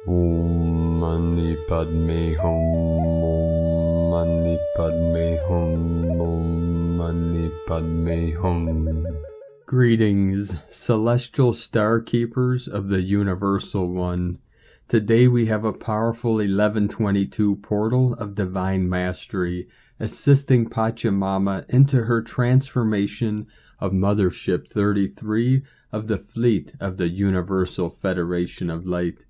Om Mani Padme Hum, Om Mani Padme Hum, Om Mani Padme Hum. Greetings, celestial star keepers of the Universal One. Today we have a powerful 1122 portal of divine mastery, assisting Pachamama into her transformation of Mothership 33 of the fleet of the Universal Federation of Light.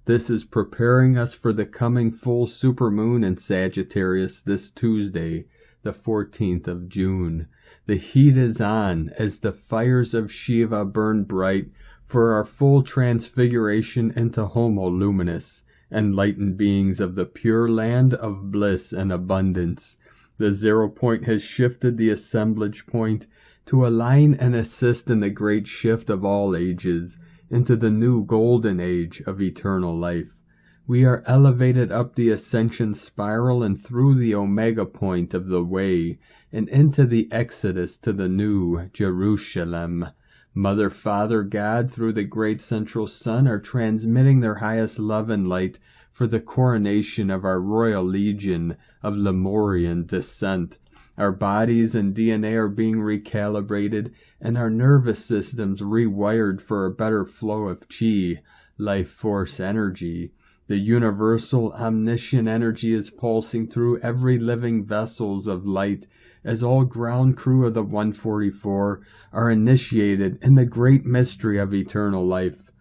This is preparing us for the coming full supermoon in Sagittarius this Tuesday, the 14th of June. The heat is on as the fires of Shiva burn bright for our full transfiguration into Homo Luminous, enlightened beings of the pure land of bliss and abundance. The 0 point has shifted the assemblage point to align and assist in the great shift of all ages, into the new golden age of eternal life. We are elevated up the ascension spiral and through the omega point of the way, and into the exodus to the new Jerusalem. Mother, Father, God, through the great central sun, are transmitting their highest love and light for the coronation of our royal legion of Lemurian descent. Our bodies and DNA are being recalibrated, and our nervous systems rewired for a better flow of chi, life force energy. The universal omniscient energy is pulsing through every living vessels of light, as all ground crew of the 144 are initiated in the great mystery of eternal life.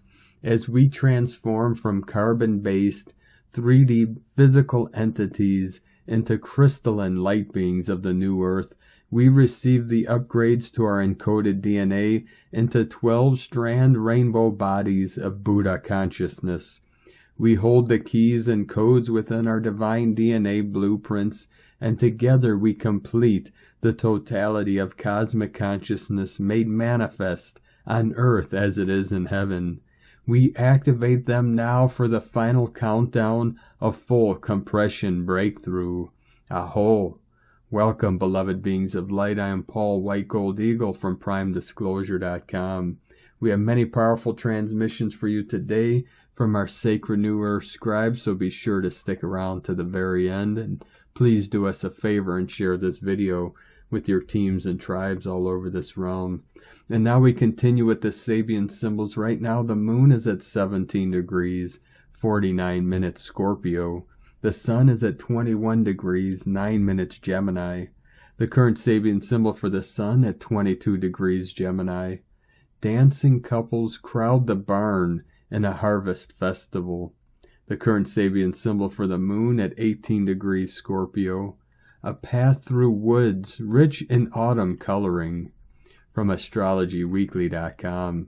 As we transform from carbon-based 3D physical entities into crystalline light beings of the new earth, we receive the upgrades to our encoded DNA into 12-strand rainbow bodies of Buddha consciousness. We hold the keys and codes within our divine DNA blueprints, and together we complete the totality of cosmic consciousness made manifest on earth as it is in heaven. We activate them now for the final countdown of full compression breakthrough. Aho! Welcome, beloved beings of light. I am Paul White Gold Eagle from PrimeDisclosure.com. We have many powerful transmissions for you today from our Sacred New Earth scribe, so be sure to stick around to the very end. And please do us a favor and share this video with your teams and tribes all over this realm. And now we continue with the Sabian symbols. Right now the moon is at 17 degrees, 49 minutes Scorpio. The sun is at 21 degrees, 9 minutes Gemini. The current Sabian symbol for the sun at 22 degrees Gemini. Dancing couples crowd the barn in a harvest festival. The current Sabian symbol for the moon at 18 degrees Scorpio. A path through woods rich in autumn coloring. From astrologyweekly.com.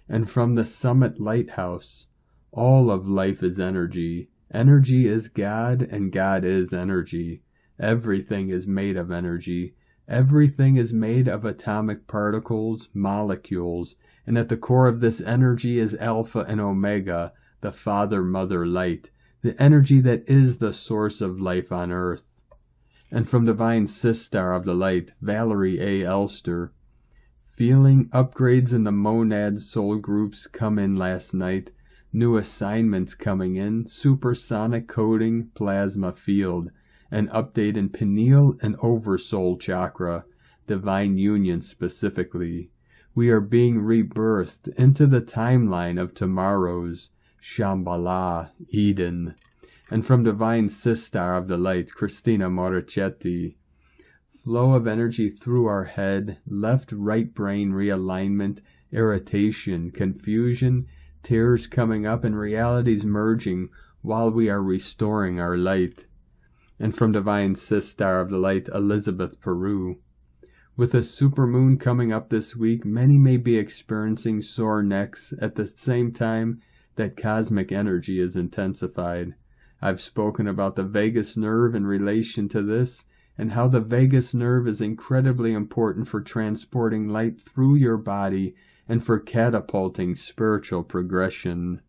And from the Summit Lighthouse, all of life is energy. Energy is God, and God is energy. Everything is made of energy. Everything is made of atomic particles, molecules, and at the core of this energy is Alpha and Omega, the Father, Mother, Light, the energy that is the source of life on earth. And from Divine Sistar of the Light, Valerie A. Elster, feeling upgrades in the monad soul groups come in last night, new assignments coming in, supersonic coding, plasma field, an update in pineal and oversoul chakra, divine union specifically. We are being rebirthed into the timeline of tomorrow's Shambhala, Eden. And from Divine Sistar of the Light, Christina Morichetti, flow of energy through our head, left-right brain realignment, irritation, confusion, tears coming up, and realities merging while we are restoring our light. And from Divine Sistar of the Light, Elizabeth Peru, with a supermoon coming up this week, many may be experiencing sore necks at the same time that cosmic energy is intensified. I've spoken about the vagus nerve in relation to this, and how the vagus nerve is incredibly important for transporting light through your body and for catapulting spiritual progression.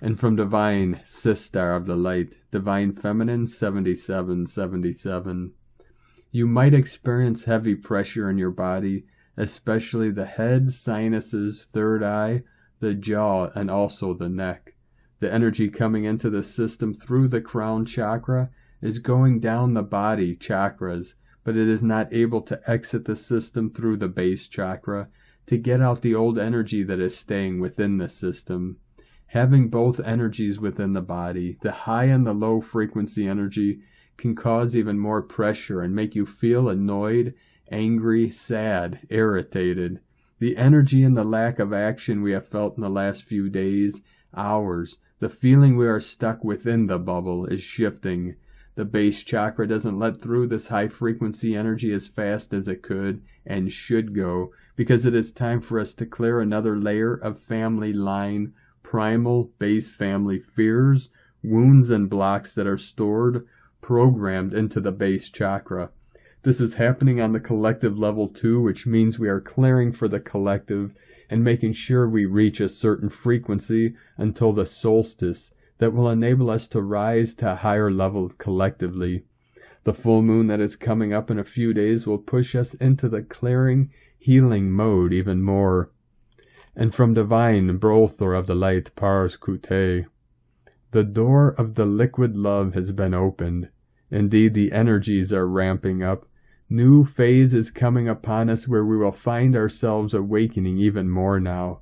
And from Divine Sistar of the Light, Divine Feminine 7777, you might experience heavy pressure in your body, especially the head, sinuses, third eye, the jaw, and also the neck. The energy coming into the system through the crown chakra is going down the body chakras, but it is not able to exit the system through the base chakra to get out the old energy that is staying within the system. Having both energies within the body, the high and the low frequency energy, can cause even more pressure and make you feel annoyed, angry, sad, irritated. The energy and the lack of action we have felt in the last few days, hours, the feeling we are stuck within the bubble is shifting. The base chakra doesn't let through this high frequency energy as fast as it could and should go, because it is time for us to clear another layer of family line, primal base family fears, wounds and blocks that are stored, programmed into the base chakra. This is happening on the collective level too, which means we are clearing for the collective and making sure we reach a certain frequency until the solstice that will enable us to rise to a higher level collectively. The full moon that is coming up in a few days will push us into the clearing, healing mode even more. And from divine Butler of the light Pars Kute, the door of the liquid love has been opened. Indeed, the energies are ramping up. New phase is coming upon us where we will find ourselves awakening even more now,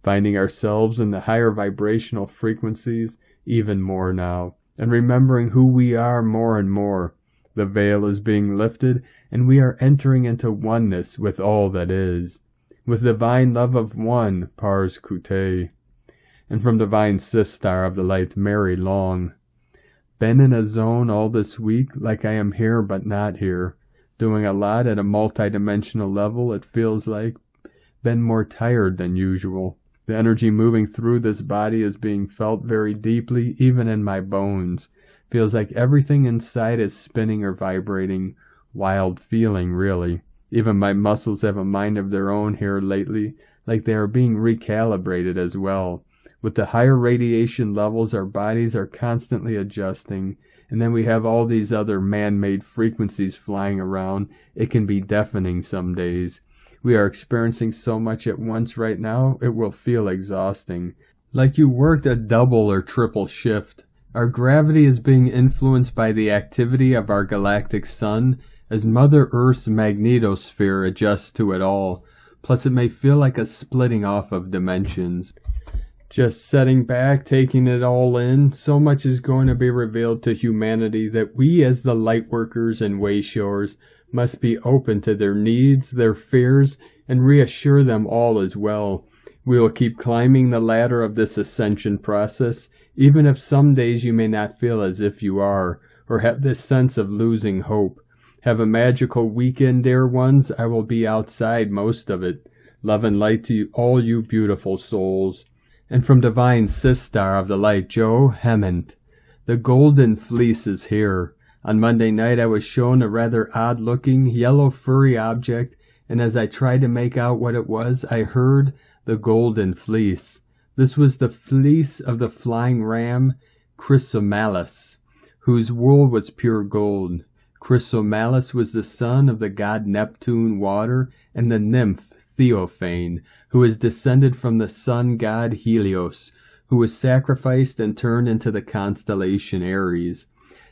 finding ourselves in the higher vibrational frequencies even more now, and remembering who we are more and more. The veil is being lifted, and we are entering into oneness with all that is, with divine love of one, Pars Kute. And from divine Sistar of the light, Mary Long. Been in a zone all this week, like I am here but not here. Doing a lot at a multidimensional level, it feels like. Been more tired than usual. The energy moving through this body is being felt very deeply, even in my bones. Feels like everything inside is spinning or vibrating. Wild feeling, really. Even my muscles have a mind of their own here lately, like they are being recalibrated as well. With the higher radiation levels, our bodies are constantly adjusting, and then we have all these other man-made frequencies flying around. It can be deafening some days. We are experiencing so much at once right now, it will feel exhausting. Like you worked a double or triple shift. Our gravity is being influenced by the activity of our galactic sun as Mother Earth's magnetosphere adjusts to it all. Plus it may feel like a splitting off of dimensions. Just setting back, taking it all in, so much is going to be revealed to humanity that we as the lightworkers and wayshowers must be open to their needs, their fears, and reassure them all as well. We will keep climbing the ladder of this ascension process, even if some days you may not feel as if you are, or have this sense of losing hope. Have a magical weekend, dear ones. I will be outside most of it. Love and light to you, all you beautiful souls. And from divine Sistar of the light, Joe Hement. The golden fleece is here. On Monday night I was shown a rather odd-looking, yellow furry object, and as I tried to make out what it was, I heard the golden fleece. This was the fleece of the flying ram, Chrysomalis, whose wool was pure gold. Chrysomalis was the son of the god Neptune, water, and the nymph Theophane, who is descended from the sun god Helios, who was sacrificed and turned into the constellation Aries.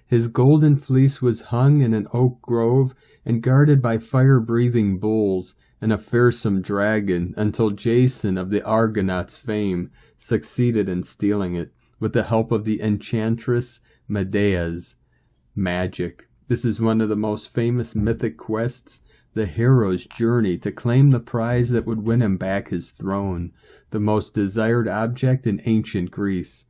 His golden fleece was hung in an oak grove and guarded by fire-breathing bulls and a fearsome dragon until Jason of the Argonauts' fame succeeded in stealing it, with the help of the enchantress Medea's magic. This is one of the most famous mythic quests, the hero's journey to claim the prize that would win him back his throne, the most desired object in ancient Greece.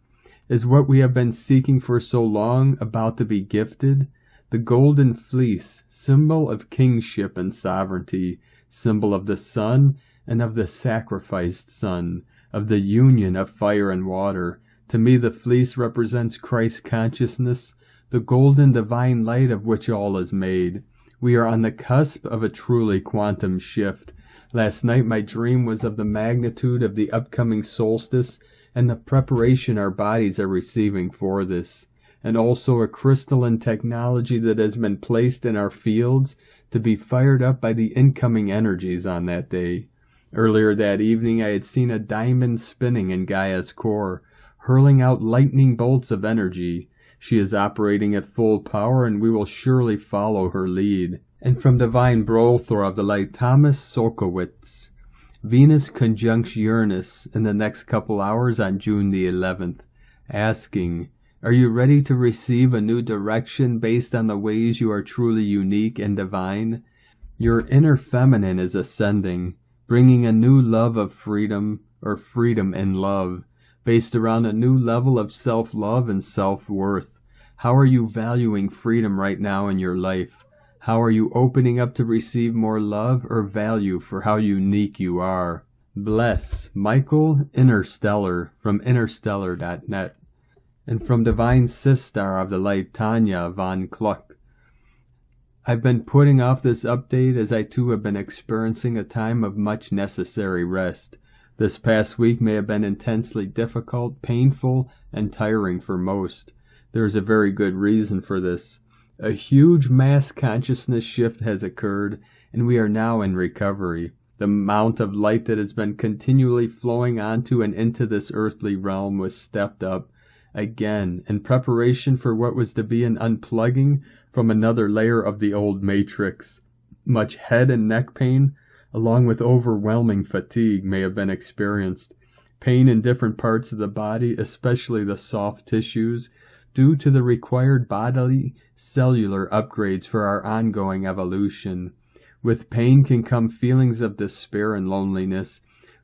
Is what we have been seeking for so long about to be gifted? The golden fleece, symbol of kingship and sovereignty, symbol of the sun and of the sacrificed sun, of the union of fire and water. To me the fleece represents Christ's consciousness, the golden divine light of which all is made. We are on the cusp of a truly quantum shift. Last night my dream was of the magnitude of the upcoming solstice and the preparation our bodies are receiving for this, and also a crystalline technology that has been placed in our fields to be fired up by the incoming energies on that day. Earlier that evening I had seen a diamond spinning in Gaia's core, hurling out lightning bolts of energy. She is operating at full power, and we will surely follow her lead. And from Divine Brother of the Light, Thomas Sokowitz. Venus conjuncts Uranus in the next couple hours on June the 11th, asking, are you ready to receive a new direction based on the ways you are truly unique and divine? Your inner feminine is ascending, bringing a new love of freedom, or freedom in love, based around a new level of self-love and self-worth. How are you valuing freedom right now in your life? How are you opening up to receive more love or value for how unique you are? Bless Michael Interstellar from interstellar.net. And from Divine Sister of the Light, Tanya von Kluck. I've been putting off this update as I too have been experiencing a time of much necessary rest. This past week may have been intensely difficult, painful, and tiring for most. There is a very good reason for this. A huge mass consciousness shift has occurred, and we are now in recovery. The amount of light that has been continually flowing onto and into this earthly realm was stepped up again in preparation for what was to be an unplugging from another layer of the old matrix. Much head and neck pain, along with overwhelming fatigue, may have been experienced. Pain in different parts of the body, especially the soft tissues, due to the required bodily cellular upgrades for our ongoing evolution. With pain can come feelings of despair and loneliness.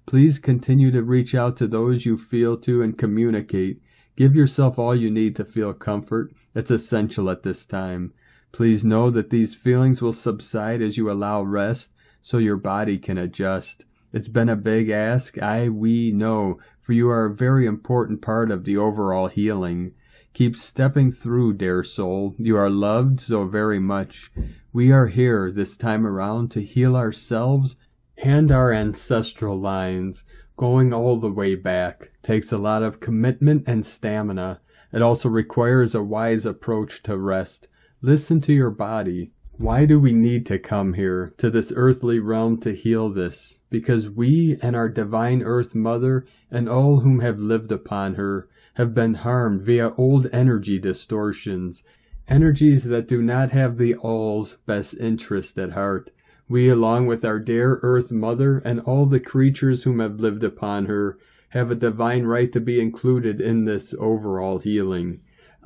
Please continue to reach out to those you feel to and communicate. Give yourself all you need to feel comfort. It's essential at this time. Please know that these feelings will subside as you allow rest so your body can adjust. It's been a big ask, we know, for you are a very important part of the overall healing. Keep stepping through, dear soul. You are loved so very much. We are here this time around to heal ourselves and our ancestral lines. Going all the way back takes a lot of commitment and stamina. It also requires a wise approach to rest. Listen to your body. Why do we need to come here, to this earthly realm, to heal this? Because we and our divine Earth Mother and all whom have lived upon her have been harmed via old energy distortions, energies that do not have the All's best interest at heart. We, along with our dear Earth Mother and all the creatures whom have lived upon her, have a divine right to be included in this overall healing.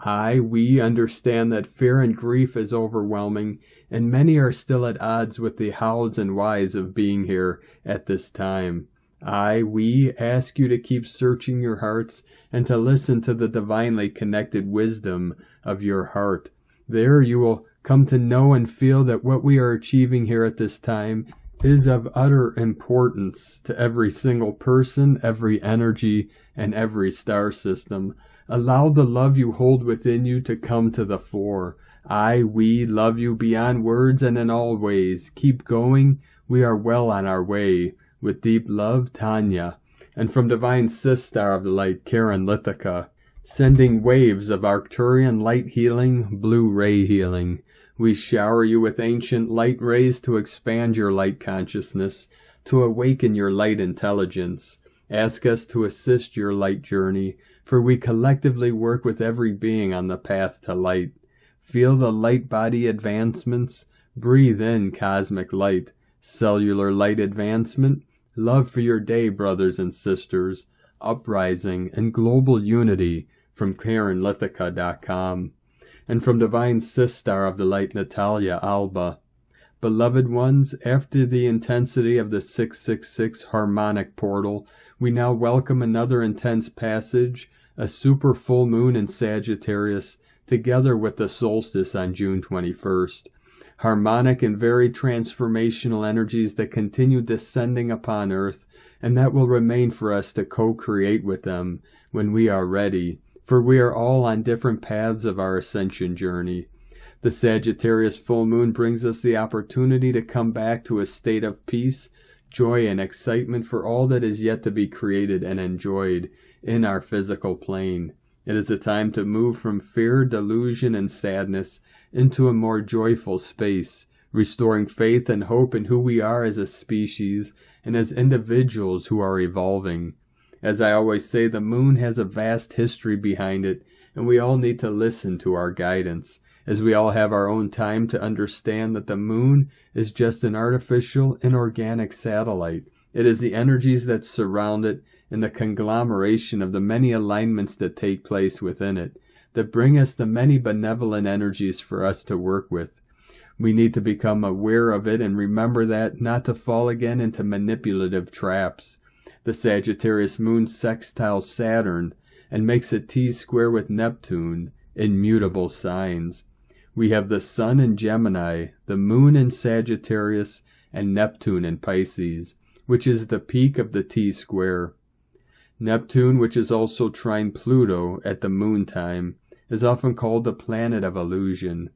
We understand that fear and grief is overwhelming, and many are still at odds with the hows and whys of being here at this time. We ask you to keep searching your hearts and to listen to the divinely connected wisdom of your heart. There you will come to know and feel that what we are achieving here at this time is of utter importance to every single person, every energy, and every star system. Allow the love you hold within you to come to the fore. We love you beyond words and in all ways. Keep going. We are well on our way. With deep love, Tanya. And from Divine Sister of the Light, Karen Lithica, sending waves of Arcturian light healing, blue ray healing. We shower you with ancient light rays to expand your light consciousness, to awaken your light intelligence. Ask us to assist your light journey, for we collectively work with every being on the path to light. Feel the light body advancements. Breathe in cosmic light, cellular light advancement, love for your day, brothers and sisters, uprising, and global unity from KarenLithica.com. And from Divine Sister of the Light, Natalia Alba. Beloved ones, after the intensity of the 666 harmonic portal, we now welcome another intense passage, a super full moon in Sagittarius, together with the solstice on June 21st. Harmonic and very transformational energies that continue descending upon Earth, and that will remain for us to co-create with them when we are ready, for we are all on different paths of our ascension journey. The Sagittarius full moon brings us the opportunity to come back to a state of peace, joy, and excitement for all that is yet to be created and enjoyed in our physical plane. It is a time to move from fear, delusion, and sadness into a more joyful space, restoring faith and hope in who we are as a species and as individuals who are evolving. As I always say, the moon has a vast history behind it, and we all need to listen to our guidance, as we all have our own time to understand that the moon is just an artificial, inorganic satellite. It is the energies that surround it and the conglomeration of the many alignments that take place within it that bring us the many benevolent energies for us to work with. We need to become aware of it and remember that, not to fall again into manipulative traps. The Sagittarius moon sextiles Saturn and makes a T-square with Neptune in mutable signs. We have the Sun in Gemini, the Moon in Sagittarius, and Neptune in Pisces, which is the peak of the T-square. Neptune, which is also trine Pluto at the moon time, is often called the planet of illusion.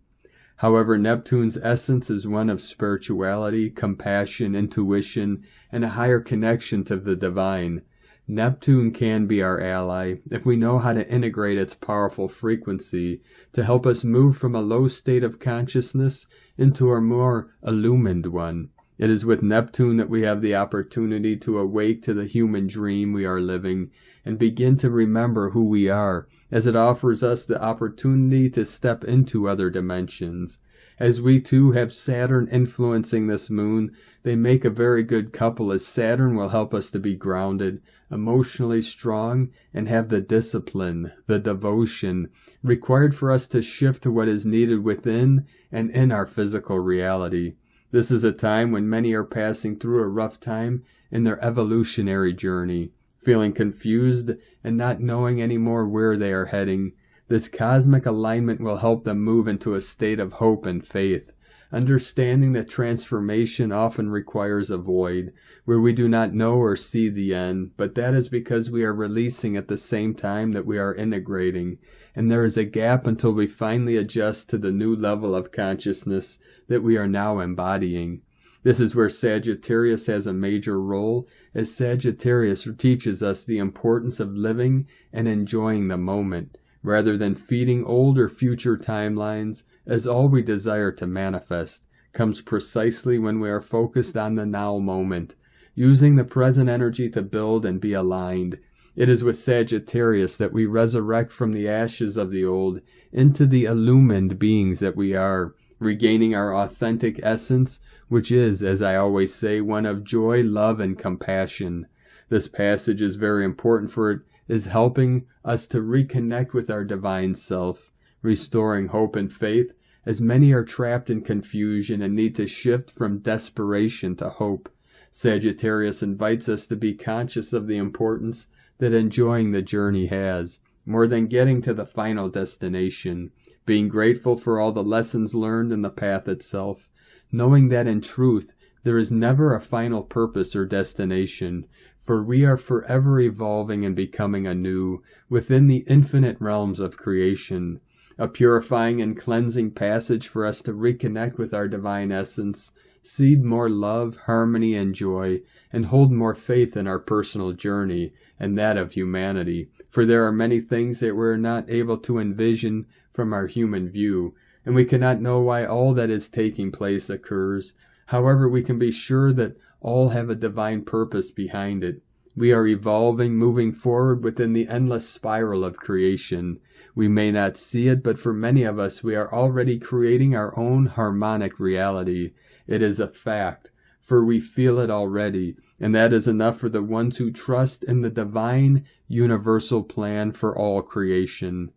However, Neptune's essence is one of spirituality, compassion, intuition, and a higher connection to the divine. Neptune can be our ally if we know how to integrate its powerful frequency to help us move from a low state of consciousness into a more illumined one. It is with Neptune that we have the opportunity to awake to the human dream we are living and begin to remember who we are, as it offers us the opportunity to step into other dimensions. As we too have Saturn influencing this moon, they make a very good couple, as Saturn will help us to be grounded, emotionally strong, and have the discipline, the devotion required for us to shift to what is needed within and in our physical reality. This is a time when many are passing through a rough time in their evolutionary journey, feeling confused and not knowing anymore where they are heading. This cosmic alignment will help them move into a state of hope and faith, understanding that transformation often requires a void, where we do not know or see the end, but that is because we are releasing at the same time that we are integrating, and there is a gap until we finally adjust to the new level of consciousness that we are now embodying. This is where Sagittarius has a major role, as Sagittarius teaches us the importance of living and enjoying the moment, rather than feeding old or future timelines, as all we desire to manifest comes precisely when we are focused on the now moment, using the present energy to build and be aligned. It is with Sagittarius that we resurrect from the ashes of the old into the illumined beings that we are, regaining our authentic essence, which is, as I always say, one of joy, love, and compassion. This passage is very important, for it is helping us to reconnect with our divine self, restoring hope and faith, as many are trapped in confusion and need to shift from desperation to hope. Sagittarius invites us to be conscious of the importance that enjoying the journey has, more than getting to the final destination, being grateful for all the lessons learned in the path itself, knowing that in truth there is never a final purpose or destination, for we are forever evolving and becoming anew within the infinite realms of creation, a purifying and cleansing passage for us to reconnect with our divine essence, seed more love, harmony, and joy, and hold more faith in our personal journey and that of humanity, for there are many things that we're not able to envision from our human view, and we cannot know why all that is taking place occurs. However, we can be sure that all have a divine purpose behind it. We are evolving, moving forward within the endless spiral of creation. We may not see it, but for many of us, we are already creating our own harmonic reality. It is a fact, for we feel it already, and that is enough for the ones who trust in the divine, universal plan for all creation.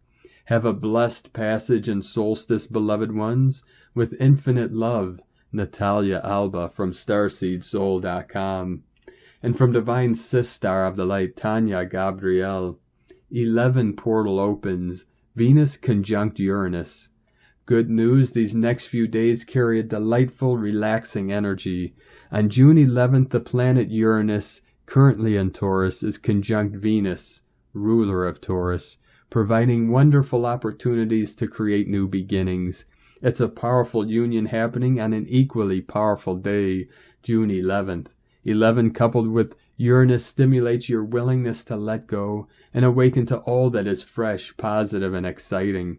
Have a blessed passage and solstice, beloved ones, with infinite love. Natalia Alba from StarseedSoul.com. And from Divine Sistar of the Light, Tanya Gabrielle. 11 portal opens. Venus conjunct Uranus. Good news, these next few days carry a delightful, relaxing energy. On June 11th, the planet Uranus, currently in Taurus, is conjunct Venus, ruler of Taurus, providing wonderful opportunities to create new beginnings. It's a powerful union happening on an equally powerful day, June 11th. 11 coupled with Uranus stimulates your willingness to let go and awaken to all that is fresh, positive, and exciting.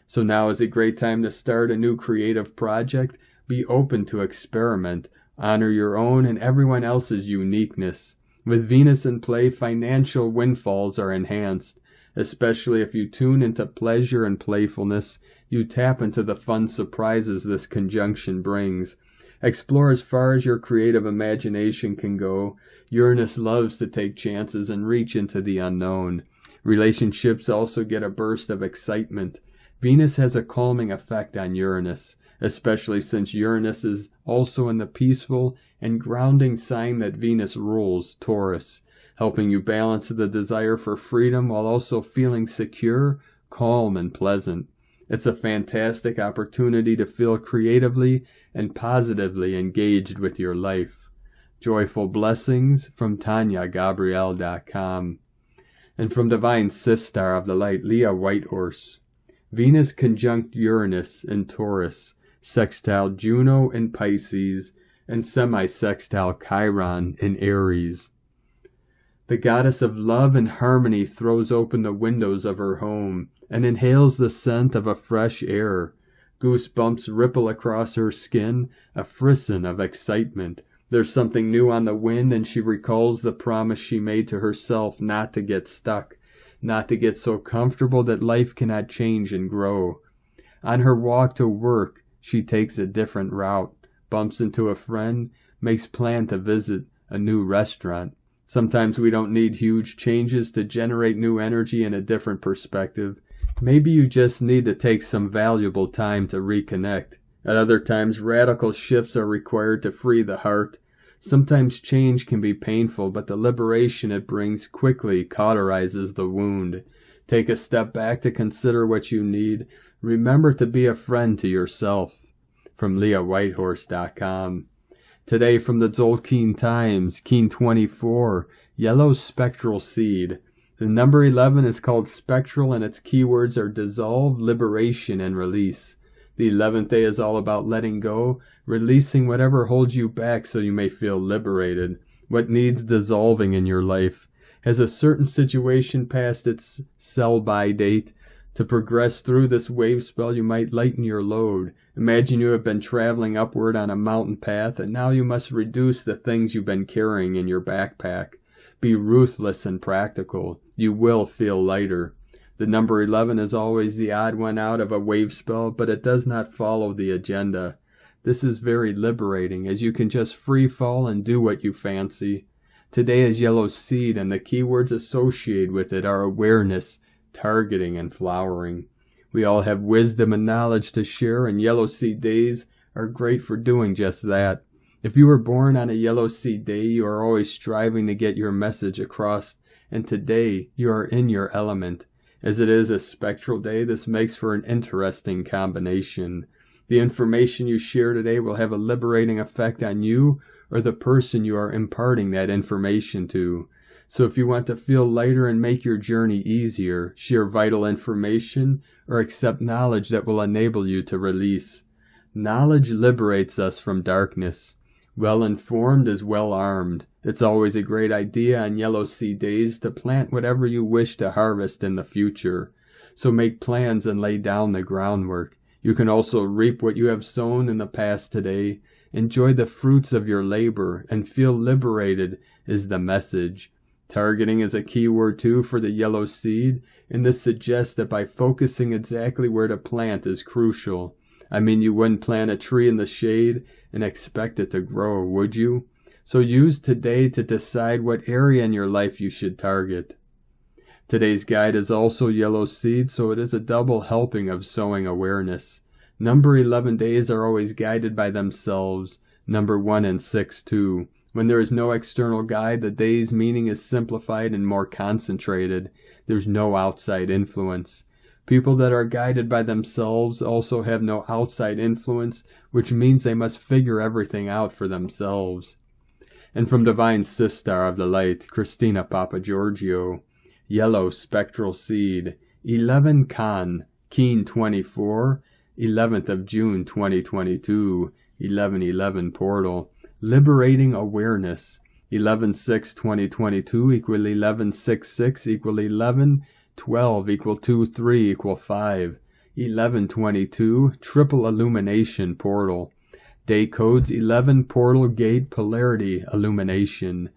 So now is a great time to start a new creative project. Be open to experiment. Honor your own and everyone else's uniqueness. With Venus in play, financial windfalls are enhanced, especially if you tune into pleasure and playfulness. You tap into the fun surprises this conjunction brings. Explore as far as your creative imagination can go. Uranus loves to take chances and reach into the unknown. Relationships also get a burst of excitement. Venus has a calming effect on Uranus, especially since Uranus is also in the peaceful and grounding sign that Venus rules, Taurus, helping you balance the desire for freedom while also feeling secure, calm, and pleasant. It's a fantastic opportunity to feel creatively and positively engaged with your life. Joyful blessings from TanyaGabrielle.com. And from Divine Sistar of the Light, Leah Whitehorse. Venus conjunct Uranus in Taurus, sextile Juno in Pisces, and semi-sextile Chiron in Aries. The goddess of love and harmony throws open the windows of her home and inhales the scent of a fresh air. Goosebumps ripple across her skin, a frisson of excitement. There's something new on the wind, and she recalls the promise she made to herself not to get stuck, not to get so comfortable that life cannot change and grow. On her walk to work, she takes a different route, bumps into a friend, makes plan to visit a new restaurant. Sometimes we don't need huge changes to generate new energy and a different perspective. Maybe you just need to take some valuable time to reconnect. At other times, radical shifts are required to free the heart. Sometimes change can be painful, but the liberation it brings quickly cauterizes the wound. Take a step back to consider what you need. Remember to be a friend to yourself. From LeahWhitehorse.com. Today from the Tzolk'in Times, Keen 24, Yellow Spectral Seed. The number 11 is called spectral, and its keywords are dissolve, liberation, and release. The 11th day is all about letting go, releasing whatever holds you back so you may feel liberated. What needs dissolving in your life? Has a certain situation passed its sell-by date? To progress through this wave spell, you might lighten your load. Imagine you have been traveling upward on a mountain path, and now you must reduce the things you've been carrying in your backpack. Be ruthless and practical. You will feel lighter. The number 11 is always the odd one out of a wave spell, but it does not follow the agenda. This is very liberating, as you can just free fall and do what you fancy. Today is Yellow Seed, and the keywords associated with it are awareness, targeting, and flowering. We all have wisdom and knowledge to share, and Yellow Seed days are great for doing just that. If you were born on a Yellow Seed day, you are always striving to get your message across, and today you are in your element. As it is a spectral day, this makes for an interesting combination. The information you share today will have a liberating effect on you or the person you are imparting that information to. So if you want to feel lighter and make your journey easier, share vital information or accept knowledge that will enable you to release. Knowledge liberates us from darkness. Well-informed is well-armed. It's always a great idea on Yellow Seed days to plant whatever you wish to harvest in the future. So make plans and lay down the groundwork. You can also reap what you have sown in the past today. Enjoy the fruits of your labor and feel liberated is the message. Targeting is a key word too for the Yellow Seed, and this suggests that by focusing exactly where to plant is crucial. I mean, you wouldn't plant a tree in the shade and expect it to grow, would you? So use today to decide what area in your life you should target. Today's guide is also Yellow Seed, so it is a double helping of sowing awareness. Number 11 days are always guided by themselves, number 1 and 6 too. When there is no external guide, the day's meaning is simplified and more concentrated. There's no outside influence. People that are guided by themselves also have no outside influence, which means they must figure everything out for themselves. And from Divine Sistar of the Light, Christina Papagiorgio, Yellow Spectral Seed, 11 Khan, Keen 24, 11th of June 2022, 1111 Portal, Liberating Awareness, 11/6/2022 equal 11/6/6 equal 11/12 equal 2/3 equal 5, 11/22 Triple Illumination Portal. Day codes 11 Portal Gate Polarity Illumination,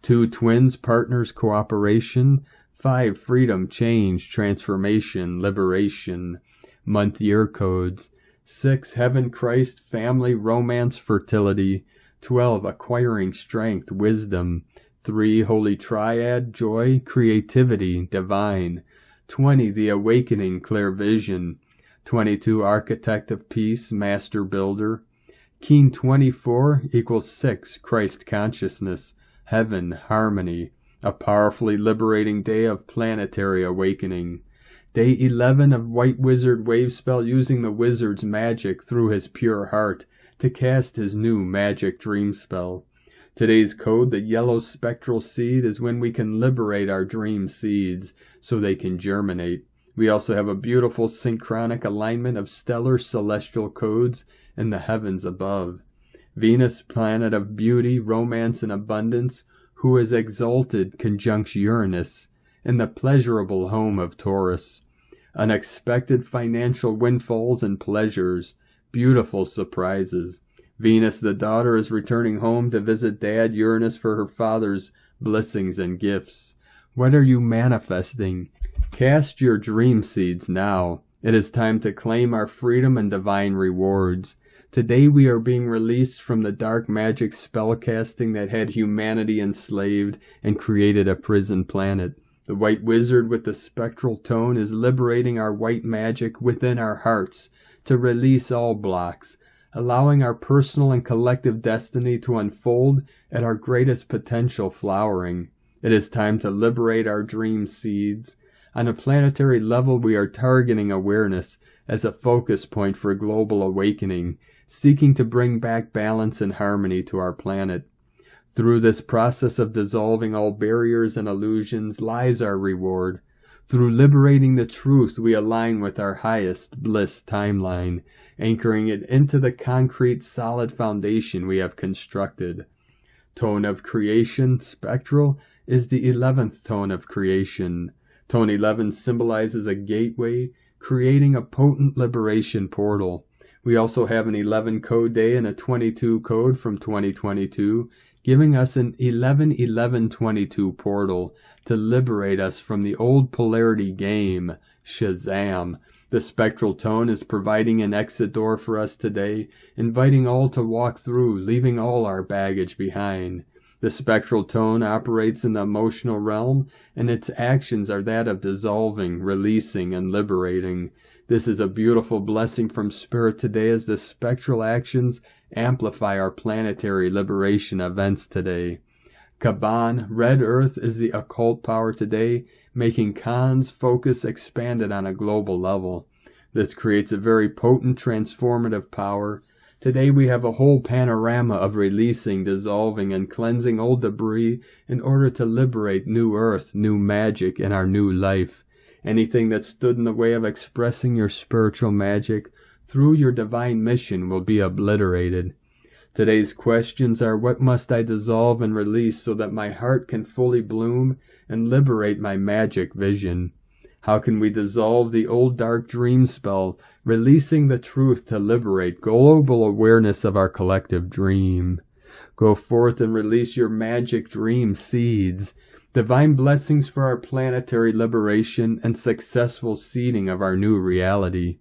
2 twins, partners, cooperation. 5 freedom, change, transformation, liberation. Month year codes. 6 heaven, Christ, family, romance, fertility. 12 acquiring strength, wisdom. 3 holy triad, joy, creativity, divine. 20 the awakening, clear vision. 22 architect of peace, master builder. Keen 24 equals 6 Christ consciousness, heaven, harmony, a powerfully liberating day of planetary awakening. Day 11 of White Wizard wave spell, using the wizard's magic through his pure heart to cast his new magic dream spell. Today's code, the yellow spectral seed, is when we can liberate our dream seeds so they can germinate. We also have a beautiful synchronic alignment of stellar celestial codes in the heavens above. Venus, planet of beauty, romance, and abundance, who is exalted, conjuncts Uranus in the pleasurable home of Taurus. Unexpected financial windfalls and pleasures, beautiful surprises. Venus, the daughter, is returning home to visit Dad Uranus for her father's blessings and gifts. What are you manifesting? Cast your dream seeds now. It is time to claim our freedom and divine rewards. Today we are being released from the dark magic spellcasting that had humanity enslaved and created a prison planet. The white wizard with the spectral tone is liberating our white magic within our hearts to release all blocks, allowing our personal and collective destiny to unfold at our greatest potential flowering. It is time to liberate our dream seeds. On a planetary level, we are targeting awareness as a focus point for global awakening, seeking to bring back balance and harmony to our planet. Through this process of dissolving all barriers and illusions lies our reward. Through liberating the truth, we align with our highest bliss timeline, anchoring it into the concrete, solid foundation we have constructed. Tone of creation, spectral, is the 11th tone of creation. Tone 11 symbolizes a gateway, creating a potent liberation portal. We also have an 11 code day and a 22 code from 2022, giving us an 11-11-22 portal to liberate us from the old polarity game, Shazam. The spectral tone is providing an exit door for us today, inviting all to walk through, leaving all our baggage behind. The spectral tone operates in the emotional realm, and its actions are that of dissolving, releasing, and liberating. This is a beautiful blessing from Spirit today, as the spectral actions amplify our planetary liberation events today. Kaban, Red Earth, is the occult power today, making Khan's focus expanded on a global level. This creates a very potent transformative power. Today we have a whole panorama of releasing, dissolving, and cleansing old debris in order to liberate new earth, new magic, and our new life. Anything that stood in the way of expressing your spiritual magic through your divine mission will be obliterated. Today's questions are, what must I dissolve and release so that my heart can fully bloom and liberate my magic vision? How can we dissolve the old dark dream spell, releasing the truth to liberate global awareness of our collective dream? Go forth and release your magic dream seeds. Divine blessings for our planetary liberation and successful seeding of our new reality.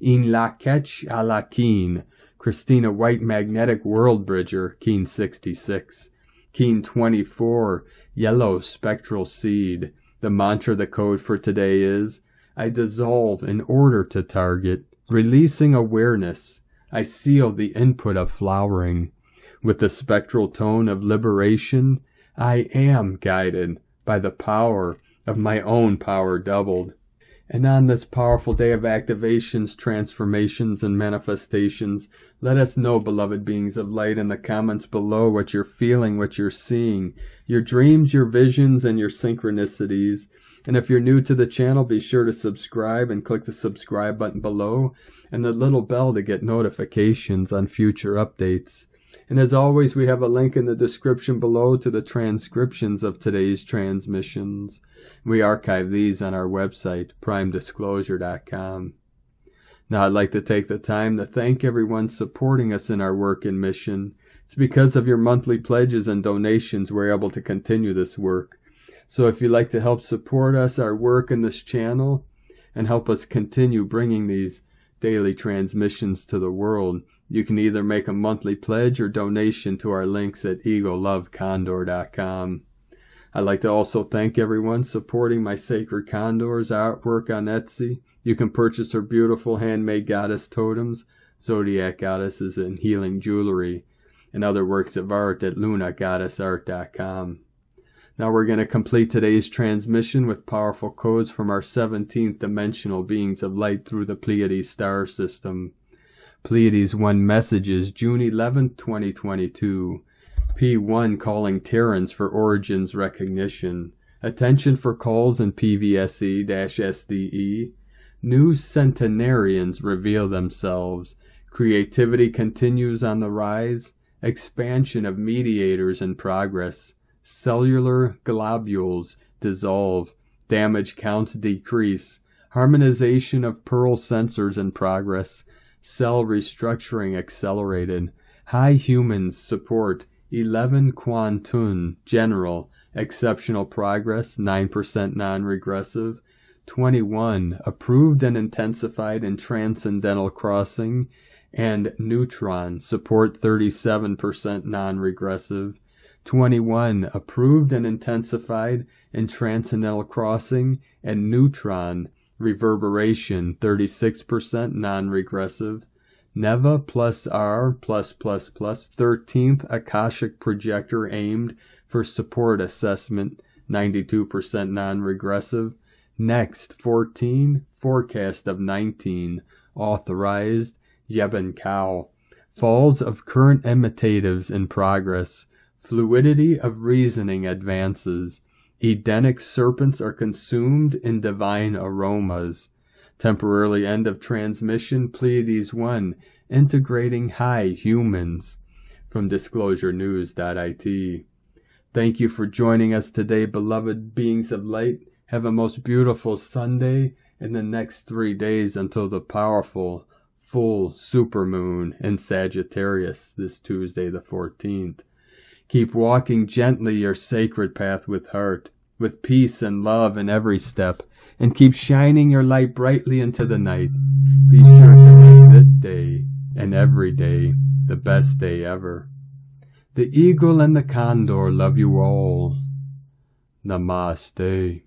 In la ketch a la keen, Christina White, Magnetic World Bridger, Keen 66. Keen 24, Yellow Spectral Seed. The mantra, the code for today is, I dissolve in order to target, releasing awareness. I seal the input of flowering. With the spectral tone of liberation, I am guided by the power of my own power doubled. And on this powerful day of activations, transformations, and manifestations, let us know, beloved beings of light, in the comments below what you're feeling, what you're seeing, your dreams, your visions, and your synchronicities. And if you're new to the channel, be sure to subscribe and click the subscribe button below and the little bell to get notifications on future updates. And as always, we have a link in the description below to the transcriptions of today's transmissions. We archive these on our website, primedisclosure.com. Now I'd like to take the time to thank everyone supporting us in our work and mission. It's because of your monthly pledges and donations we're able to continue this work. So if you'd like to help support us, our work in this channel, and help us continue bringing these daily transmissions to the world, you can either make a monthly pledge or donation to our links at egolovecondor.com. I'd like to also thank everyone supporting my Sacred Condors artwork on Etsy. You can purchase her beautiful handmade goddess totems, zodiac goddesses, and healing jewelry, and other works of art at lunagoddessart.com. Now we're going to complete today's transmission with powerful codes from our 17th dimensional beings of light through the Pleiades star system. Pleiades 1 messages, June 11, 2022. P1 calling Terrans for origins recognition. Attention for calls in PVSE-SDE. New centenarians reveal themselves. Creativity continues on the rise. Expansion of mediators in progress. Cellular globules dissolve. Damage counts decrease. Harmonization of pearl sensors in progress. Cell restructuring accelerated. High humans support 11 Quantun General. Exceptional progress, 9% non-regressive. 21 approved and intensified in Transcendental Crossing and Neutron. Support 37% non-regressive. 21 approved and intensified in Transcendental Crossing and Neutron. Reverberation 36% non-regressive. Neva plus R plus 13th Akashic Projector aimed for support assessment 92% non-regressive. Next 14 forecast of 19 authorized. Yeben Cow. Falls of current imitatives in progress. Fluidity of reasoning advances. Edenic serpents are consumed in divine aromas. Temporarily end of transmission, Pleiades 1, integrating high humans. From disclosurenews.it. Thank you for joining us today, beloved beings of light. Have a most beautiful Sunday and the next 3 days until the powerful full supermoon in Sagittarius this Tuesday the 14th. Keep walking gently your sacred path with heart, with peace and love in every step, and keep shining your light brightly into the night. Be sure to make this day and every day the best day ever. The eagle and the condor love you all. Namaste.